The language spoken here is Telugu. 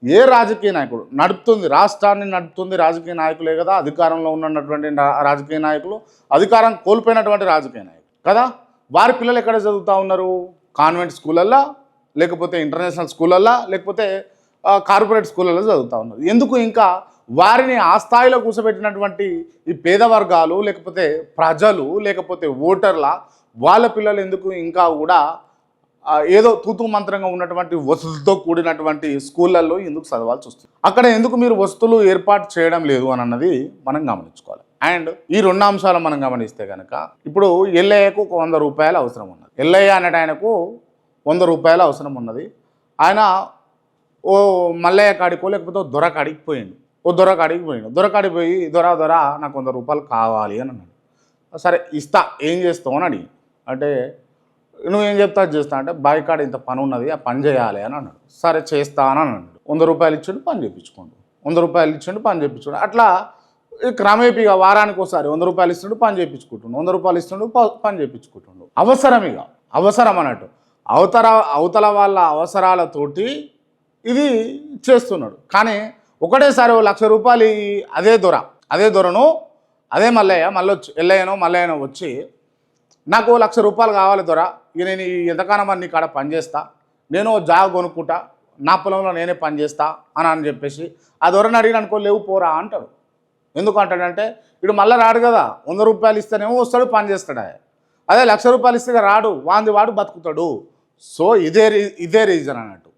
ఏ రాజకీయ నాయకుడు నడుపుతుంది, రాష్ట్రాన్ని నడుపుతుంది రాజకీయ నాయకులే కదా, అధికారంలో ఉన్నటువంటి రాజకీయ నాయకులు, అధికారం కోల్పోయినటువంటి రాజకీయ నాయకులు కదా. వారి పిల్లలు ఎక్కడ చదువుతూ ఉన్నారు? కాన్వెంట్ స్కూళ్ళల్లో, లేకపోతే ఇంటర్నేషనల్ స్కూళ్ళల్లో, లేకపోతే కార్పొరేట్ స్కూళ్ళల్లో చదువుతూ ఉన్నారు. ఎందుకు ఇంకా వారిని ఆ స్థాయిలో కూర్చోబెట్టినటువంటి ఈ పేద వర్గాలు, లేకపోతే ప్రజలు, లేకపోతే ఓటర్ల వాళ్ళ పిల్లలు ఎందుకు ఇంకా కూడా ఏదో తూతూ మంత్రంగా ఉన్నటువంటి వసతులతో కూడినటువంటి స్కూళ్ళల్లో ఎందుకు చదవాల్సి వస్తుంది? అక్కడ ఎందుకు మీరు వసతులు ఏర్పాటు చేయడం లేదు అని అన్నది మనం గమనించుకోవాలి. అండ్ ఈ రెండు అంశాలు మనం గమనిస్తే కనుక, ఇప్పుడు ఎల్లయ్యకు ఒక 100 రూపాయలు అవసరం ఉన్నది. ఎల్లయ్య అనేట ఆయనకు 100 రూపాయలు అవసరం ఉన్నది. ఆయన ఓ మల్లయ్య కాడికో లేకపోతే దొర కాడికి పోయిండు. దొర కాడికి పోయి దొర నాకు 100 రూపాయలు కావాలి అని అన్నాడు. సరే ఇస్తా, ఏం చేస్తావు అని అడిగి, అంటే నువ్వేం చెప్తా చేస్తా అంటే, బావి కాడ ఇంత పని ఉన్నది, ఆ పని చేయాలి అని అన్నాడు. సరే చేస్తా అని అన్నాడు. 100 రూపాయలు ఇచ్చిండు, పని చేయించుకోండు. 100 రూపాయలు ఇచ్చిండు, పని చేయించుకోండు. అట్లా క్రమేపీగా వారానికి ఒకసారి 100 రూపాయలు ఇస్తుండు, పని చేయించుకుంటుండు. 100 రూపాయలు ఇస్తుండు, పని చేయించుకుంటుండు. అవసరం అన్నట్టు అవతల వాళ్ళ అవసరాలతోటి ఇది చేస్తున్నాడు. కానీ ఒకటేసారి 1,00,000 రూపాయలు అదే దొరను అదే మల్లయ్యనో వచ్చి నాకు 1,00,000 రూపాయలు కావాలి దొర, ఇక నేను ఎంతకాలం నీ కాడ పని చేస్తా, నేను జాగ కొనుక్కుంటా, నా పొలంలో నేనే పని చేస్తా అని చెప్పేసి ఆ దొరని అడిగిన అనుకో, లేవు పోరా అంటాడు. ఎందుకు అంటాడంటే, ఇడు మళ్ళీ రాడు కదా, 100 రూపాయలు ఇస్తేనేమో వస్తాడు, పని చేస్తాడు. అదే 1,00,000 రూపాయలు ఇస్తే రాడు, వాడు బతుకుతాడు. సో ఇదే రీజన్ అన్నట్టు.